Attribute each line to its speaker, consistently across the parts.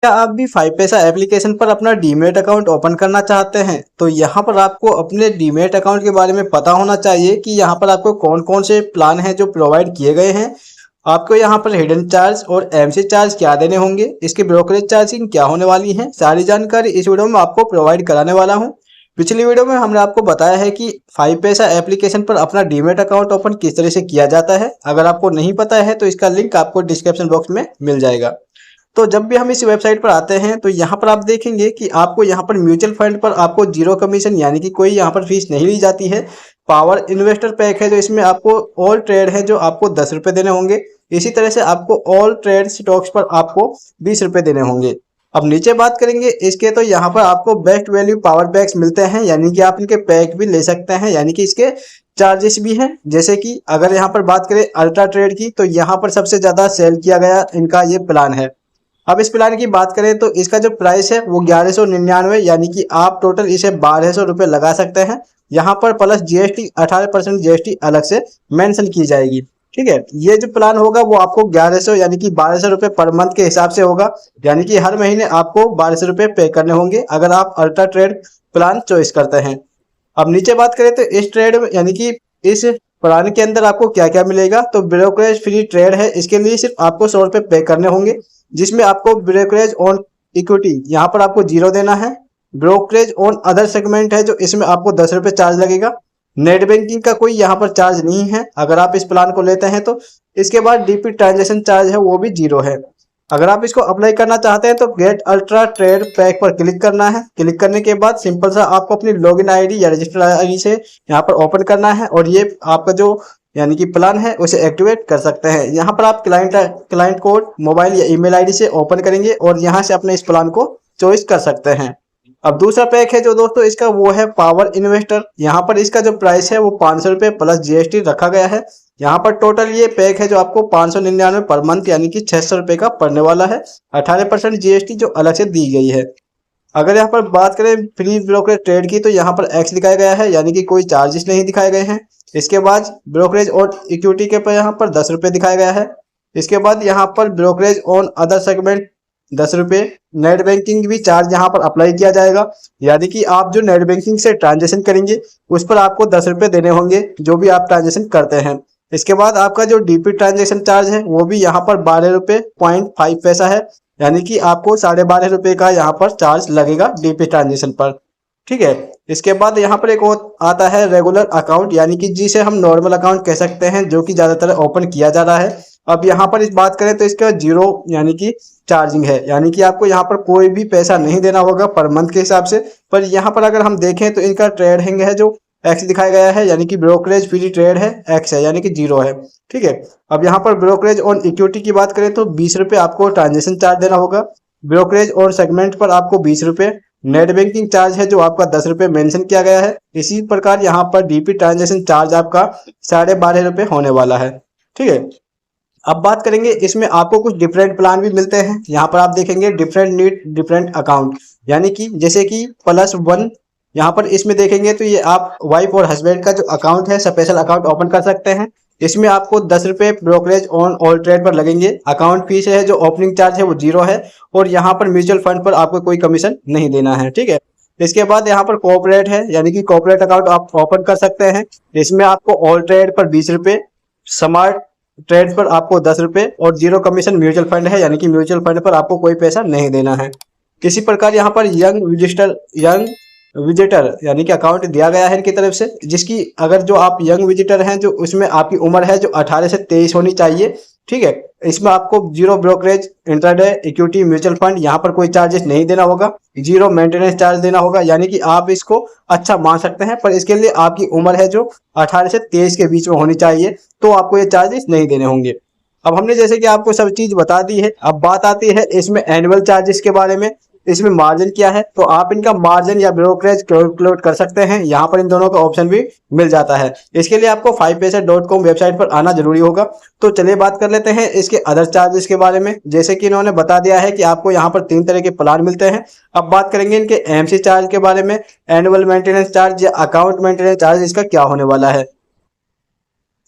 Speaker 1: क्या आप भी 5 पैसा एप्लीकेशन पर अपना डीमेट अकाउंट ओपन करना चाहते हैं? तो यहाँ पर आपको अपने डीमेट अकाउंट के बारे में पता होना चाहिए कि यहाँ पर आपको कौन कौन से प्लान हैं जो प्रोवाइड किए गए हैं। आपको यहाँ पर हिडन चार्ज और एमसी चार्ज क्या देने होंगे, इसकी ब्रोकरेज चार्जिंग क्या होने वाली है, सारी जानकारी इस वीडियो में आपको प्रोवाइड कराने वाला हूँ। पिछली वीडियो में हमने आपको बताया है कि 5 पैसा एप्लीकेशन पर अपना डीमेट अकाउंट ओपन किस तरह से किया जाता है। अगर आपको नहीं पता है तो इसका लिंक आपको डिस्क्रिप्शन बॉक्स में मिल जाएगा। तो जब भी हम इस वेबसाइट पर आते हैं तो यहाँ पर आप देखेंगे कि आपको यहाँ पर म्यूचुअल फंड पर आपको जीरो कमीशन यानी कि कोई यहाँ पर फीस नहीं ली जाती है। पावर इन्वेस्टर पैक है जो इसमें आपको ऑल ट्रेड है जो आपको 10 रुपये देने होंगे। इसी तरह से आपको ऑल ट्रेड स्टॉक्स पर आपको 20 रुपये देने होंगे। अब नीचे बात करेंगे इसके, तो यहाँ पर आपको बेस्ट वैल्यू पावर पैक्स मिलते हैं यानी कि आप इनके पैक भी ले सकते हैं, यानी कि इसके चार्जेस भी हैं। जैसे कि अगर यहाँ पर बात करें अल्ट्रा ट्रेड की, तो यहाँ पर सबसे ज़्यादा सेल किया गया इनका ये प्लान है। अब इस प्लान की बात करें तो इसका जो प्राइस है वो 1199, यानी कि आप टोटल इसे 1200 रुपये लगा सकते हैं। यहाँ पर प्लस जीएसटी 18% जीएसटी अलग से मेंशन की जाएगी। ठीक है, ये जो प्लान होगा वो आपको 1100 यानी कि 1200 रुपये पर मंथ के हिसाब से होगा, यानी कि हर महीने आपको 1200 रुपये पे करने होंगे अगर आप अल्ट्रा ट्रेड प्लान चॉइस करते हैं। अब नीचे बात करें तो इस ट्रेड में यानी कि इस प्लान के अंदर आपको क्या क्या मिलेगा, तो ब्रोकरेज फ्री ट्रेड है, इसके लिए सिर्फ आपको 100 रुपये पे करने होंगे, जिसमें आपको ब्रोकरेज ऑन इक्विटी यहाँ पर आपको 0 देना है। ब्रोकरेज ऑन अदर सेगमेंट है जो इसमें आपको 10 रुपये चार्ज लगेगा। नेट बैंकिंग का कोई यहाँ पर चार्ज नहीं है अगर आप इस प्लान को लेते हैं तो। इसके बाद डीपी ट्रांजेक्शन चार्ज है वो भी 0 है। अगर आप इसको अप्लाई करना चाहते हैं तो गेट अल्ट्रा ट्रेड पैक पर क्लिक करना है। क्लिक करने के बाद सिंपल सा आपको अपनी लॉगिन आईडी या रजिस्टर्ड आईडी से यहाँ पर ओपन करना है और ये आपका जो यानी कि प्लान है उसे एक्टिवेट कर सकते हैं। यहाँ पर आप क्लाइंट कोड मोबाइल या ईमेल आईडी से ओपन करेंगे और यहाँ से अपने इस प्लान को चॉइस कर सकते हैं। अब दूसरा पैक है जो दोस्तों इसका वो है पावर इन्वेस्टर। यहाँ पर इसका जो प्राइस है वो 500 रुपये प्लस जीएसटी रखा गया है। यहाँ पर टोटल ये पैक है जो आपको 599 पर मंथ यानी कि 600 रुपये का पड़ने वाला है। 18% जीएसटी जो अलग से दी गई है। अगर यहाँ पर बात करें फ्री ब्रोकरेज ट्रेड की, तो यहाँ पर एक्स दिखाया गया है यानी कि कोई चार्जेस नहीं दिखाए गए हैं। इसके बाद ब्रोकरेज और इक्विटी के पर यहाँ पर 10 रुपये दिखाया गया है। इसके बाद यहाँ पर ब्रोकरेज ऑन अदर सेगमेंट 10 रुपये। नेट बैंकिंग भी चार्ज यहाँ पर अप्लाई किया जाएगा, यानी कि आप जो नेट बैंकिंग से ट्रांजेक्शन करेंगे उस पर आपको 10 रुपये देने होंगे जो भी आप ट्रांजेक्शन करते हैं। इसके बाद आपका जो डीपी ट्रांजेक्शन चार्ज है वो भी यहाँ पर 12 रुपये 0.5 पैसा है, यानी कि आपको 12.5 रुपये का यहाँ पर चार्ज लगेगा डीपी ट्रांजेक्शन पर। ठीक है, इसके बाद यहाँ पर एक और आता है रेगुलर अकाउंट, यानी कि जिसे हम नॉर्मल अकाउंट कह सकते हैं, जो कि ज़्यादातर ओपन किया जा रहा है। अब यहाँ पर इस बात करें तो इसका 0 यानी कि चार्जिंग है, यानी कि आपको यहाँ पर कोई भी पैसा नहीं देना होगा पर मंथ के हिसाब से। पर यहाँ पर अगर हम देखें तो इनका ट्रेडिंग है जो एक्स दिखाया गया है, यानी कि ब्रोकरेज फ्री ट्रेड है, एक्स है यानी कि 0 है। ठीक है, अब यहाँ पर ब्रोकरेज ऑन इक्विटी की बात करें तो 20 रुपये आपको ट्रांजेक्शन चार्ज देना होगा। ब्रोकरेज और सेगमेंट पर आपको 20 रुपये। नेट बैंकिंग चार्ज है जो आपका 10 रुपये मेंशन किया गया है। इसी प्रकार यहाँ पर डीपी ट्रांजेक्शन चार्ज आपका 12.5 रुपये होने वाला है। ठीक है, अब बात करेंगे इसमें आपको कुछ डिफरेंट प्लान भी मिलते हैं। यहाँ पर आप देखेंगे डिफरेंट नीड डिफरेंट अकाउंट, यानी कि जैसे कि +1 यहाँ पर इसमें देखेंगे तो ये आप वाइफ और हस्बैंड का जो अकाउंट है स्पेशल अकाउंट ओपन कर सकते हैं। इसमें आपको 10 रुपये ब्रोकरेज ऑन ऑल ट्रेड पर लगेंगे। अकाउंट फीस है जो ओपनिंग चार्ज है वो 0 है और यहाँ पर म्यूचुअल फंड पर आपको कोई कमीशन नहीं देना है। ठीक है, इसके बाद यहाँ पर कॉर्पोरेट है, यानी कि कॉर्पोरेट अकाउंट आप ओपन कर सकते हैं। इसमें आपको ऑल ट्रेड पर 20 रुपये, स्मार्ट ट्रेड पर आपको 10 रुपये और 0 कमीशन म्यूचुअल फंड है, यानी कि म्यूचुअल फंड पर आपको कोई पैसा नहीं देना है। इसी प्रकार यहाँ पर यंग विजिटर यानी कि अकाउंट दिया गया है इनकी तरफ से, जिसकी अगर जो आप यंग विजिटर हैं जो उसमें आपकी उम्र है जो 18 से 23 होनी चाहिए। ठीक है, इसमें आपको 0 brokerage intraday equity mutual fund यहाँ पर कोई चार्जेस नहीं देना होगा। 0 मेंटेनेंस चार्ज देना होगा, यानी कि आप इसको अच्छा मान सकते हैं, पर इसके लिए आपकी उम्र है जो 18 से 23 के बीच में होनी चाहिए, तो आपको ये चार्जेस नहीं देने होंगे। अब हमने जैसे कि आपको सब चीज़ बता दी है, अब बात आती है इसमें एनुअल चार्जेस के बारे में। इसमें मार्जिन क्या है, तो आप इनका मार्जिन या ब्रोकरेज कैलकुलेट कर सकते हैं। यहाँ पर इन दोनों का ऑप्शन भी मिल जाता है। इसके लिए आपको 5paisa.com वेबसाइट पर आना जरूरी होगा। तो चलिए बात कर लेते हैं इसके अदर चार्जेस के बारे में। जैसे कि इन्होंने बता दिया है कि आपको यहाँ पर 3 तरह के प्लान मिलते हैं। अब बात करेंगे इनके एमसी चार्ज के बारे में। एनुअल मेंटेनेंस चार्ज या अकाउंट मेंटेनेंस चार्ज इसका क्या होने वाला है।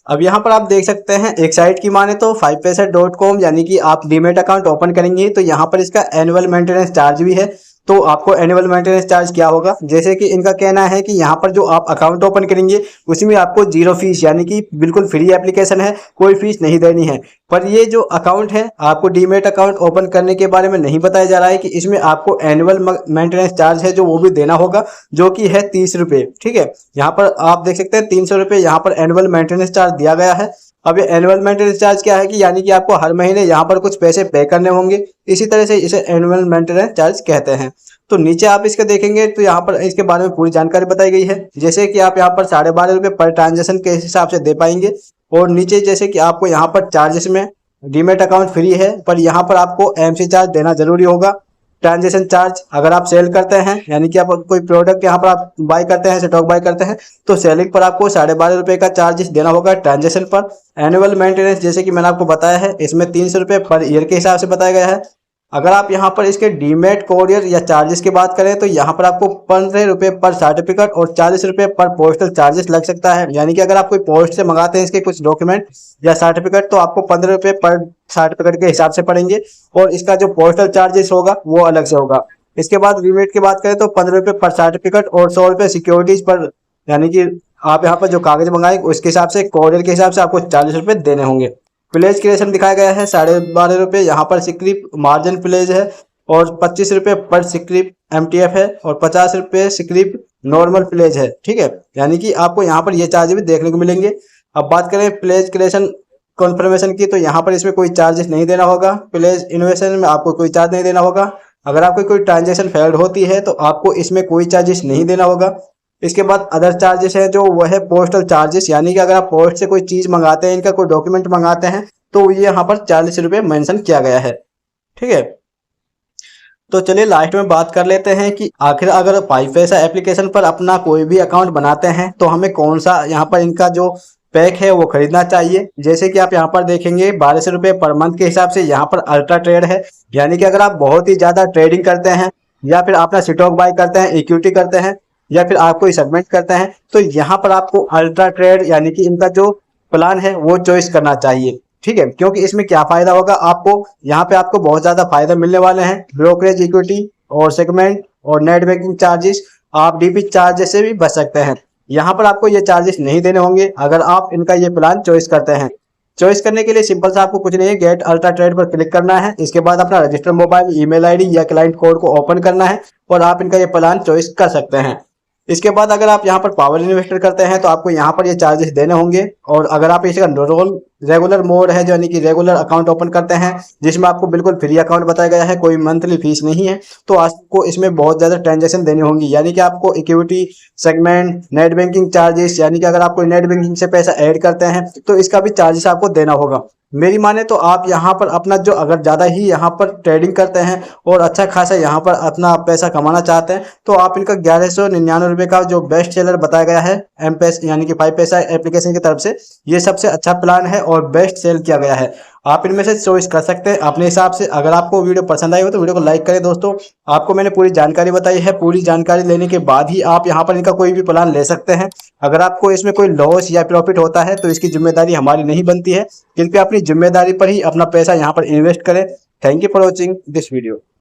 Speaker 1: अब यहाँ पर आप देख सकते हैं एक साइट की माने तो 5paisa.com, यानी कि आप डीमेट अकाउंट ओपन करेंगे तो यहाँ पर इसका एनुअल मेंटेनेंस चार्ज भी है। तो आपको एनुअल मेंटेनेंस चार्ज क्या होगा, जैसे कि इनका कहना है कि यहाँ पर जो आप अकाउंट ओपन करेंगे उसमें आपको जीरो फीस, यानी कि बिल्कुल फ्री एप्लीकेशन है, कोई फीस नहीं देनी है। पर ये जो अकाउंट है आपको डीमेट अकाउंट ओपन करने के बारे में नहीं बताया जा रहा है कि इसमें आपको एनुअल मेंटेनेंस चार्ज है जो वो भी देना होगा, जो कि है 30 रुपये। ठीक है, यहाँ पर आप देख सकते हैं 300 रुपये यहाँ पर एनुअल मेंटेनेंस चार्ज दिया गया है। अब ये एनुअल मेंटेनेंस चार्ज क्या है कि यानी कि आपको हर महीने यहाँ पर कुछ पैसे पे करने होंगे, इसी तरह से इसे एनुअल मेंटेनेंस चार्ज कहते हैं। तो नीचे आप इसके देखेंगे तो यहाँ पर इसके बारे में पूरी जानकारी बताई गई है, जैसे कि आप यहाँ पर 12.5 रुपये पर ट्रांजेक्शन के हिसाब से दे पाएंगे। और नीचे जैसे कि आपको यहाँ पर चार्जेस में डीमेट अकाउंट फ्री है, पर यहाँ पर आपको एमसी चार्ज देना जरूरी होगा। ट्रांजेक्शन चार्ज अगर आप सेल करते हैं, यानी कि आप कोई प्रोडक्ट यहाँ पर आप बाय करते हैं, स्टॉक बाय करते हैं, तो सेलिंग पर आपको 12.5 रुपये का चार्जेस देना होगा ट्रांजेक्शन पर। एनुअल मेंटेनेंस जैसे कि मैंने आपको बताया है इसमें 300 रुपये पर ईयर के हिसाब से बताया गया है। अगर आप यहाँ पर इसके डीमेट कोरियर या चार्जेस की बात करें तो यहाँ पर आपको 15 रुपये पर सर्टिफिकेट और 40 रुपये पर पोस्टल चार्जेस लग सकता है। यानी कि अगर आप कोई पोस्ट से मंगाते हैं इसके कुछ डॉक्यूमेंट या सर्टिफिकेट तो आपको 15 रुपये पर सर्टिफिकेट के हिसाब से पड़ेंगे, और इसका जो पोस्टल चार्जेस होगा वो अलग से होगा। इसके बाद डीमेट की बात करें तो 15 रुपये पर सर्टिफिकेट और 100 रुपये सिक्योरिटीज पर, यानी कि आप यहाँ पर जो कागज मंगाए उसके हिसाब से कोरियर के हिसाब से आपको 40 रुपये देने होंगे। प्लेज क्रिएशन दिखाया गया है 12.5 रुपये, यहाँ पर सिक्रिप मार्जिन प्लेज है, और 25 रुपये पर सिक्रिप एमटीएफ है, और 50 रुपये सिक्रिप नॉर्मल प्लेज है। ठीक है, यानी कि आपको यहाँ पर ये चार्ज भी देखने को मिलेंगे। अब बात करें प्लेज क्रिएशन कॉन्फर्मेशन की, तो यहाँ पर इसमें कोई चार्जेस नहीं देना होगा। प्लेज इन्वेस्टमेंट में आपको कोई चार्ज नहीं देना होगा। अगर आपकी कोई ट्रांजेक्शन फेल्ड होती है तो आपको इसमें कोई चार्जेस नहीं देना होगा। इसके बाद अदर चार्जेस है जो वो है पोस्टल चार्जेस, यानी कि अगर आप पोस्ट से कोई चीज मंगाते हैं, इनका कोई डॉक्यूमेंट मंगाते हैं, तो ये यहाँ पर 40 रुपये मेंशन किया गया है। ठीक है, तो चलिए लास्ट में बात कर लेते हैं कि आखिर अगर 5paisa एप्लीकेशन पर अपना कोई भी अकाउंट बनाते हैं तो हमें कौन सा यहाँ पर इनका जो पैक है वो खरीदना चाहिए। जैसे कि आप यहाँ पर देखेंगे 1200 रुपये पर मंथ के हिसाब से यहाँ पर अल्ट्रा ट्रेड है, यानी कि अगर आप बहुत ही ज्यादा ट्रेडिंग करते हैं या फिर अपना स्टॉक बाय करते हैं, इक्विटी करते हैं, या फिर आप कोई सेगमेंट करते हैं, तो यहाँ पर आपको अल्ट्रा ट्रेड यानी कि इनका जो प्लान है वो चॉइस करना चाहिए। ठीक है, क्योंकि इसमें क्या फायदा होगा आपको, यहाँ पे आपको बहुत ज्यादा फायदा मिलने वाले हैं। ब्रोकरेज, इक्विटी और सेगमेंट और नेट बैंकिंग चार्जेस, आप डीपी चार्जेस से भी बच सकते हैं। यहाँ पर आपको ये चार्जेस नहीं देने होंगे अगर आप इनका ये प्लान चॉइस करते हैं। चॉइस करने के लिए सिंपल सा आपको कुछ नहीं है, गेट अल्ट्रा ट्रेड पर क्लिक करना है। इसके बाद अपना रजिस्टर मोबाइल, ईमेल आईडी या क्लाइंट कोड को ओपन करना है और आप इनका ये प्लान चॉइस कर सकते हैं। इसके बाद अगर आप यहाँ पर पावर इन्वेस्टर करते हैं तो आपको यहाँ पर ये चार्जेस देने होंगे। और अगर आप इसका रेगुलर मोड है, यानी कि रेगुलर अकाउंट ओपन करते हैं जिसमें आपको बिल्कुल फ्री अकाउंट बताया गया है, कोई मंथली फीस नहीं है, तो आपको इसमें बहुत ज़्यादा ट्रांजेक्शन देनी होंगी। यानी कि आपको equity, segment, net banking charges, यानी कि अगर आप कोई नेट बैंकिंग से पैसा ऐड करते हैं तो इसका भी चार्जेस आपको देना होगा। मेरी माने तो आप यहाँ पर अपना जो अगर ज़्यादा ही यहाँ पर ट्रेडिंग करते हैं और अच्छा खासा यहाँ पर अपना पैसा कमाना चाहते हैं तो आप इनका 1199 रुपये का जो बेस्ट सेलर बताया गया है एमपेस यानी कि 5paisa एप्लीकेशन की तरफ से, ये सबसे अच्छा प्लान है और बेस्ट सेल किया गया है। आप इनमें से चॉइस कर सकते हैं अपने हिसाब से। अगर आपको वीडियो पसंद आई हो तो वीडियो को लाइक करें। दोस्तों, आपको मैंने पूरी जानकारी बताई है, पूरी जानकारी लेने के बाद ही आप यहाँ पर इनका कोई भी प्लान ले सकते हैं। अगर आपको इसमें कोई लॉस या प्रॉफिट होता है तो इसकी जिम्मेदारी हमारी नहीं बनती है, कृपया अपनी जिम्मेदारी पर ही अपना पैसा यहाँ पर इन्वेस्ट करें। Thank you for watching this video.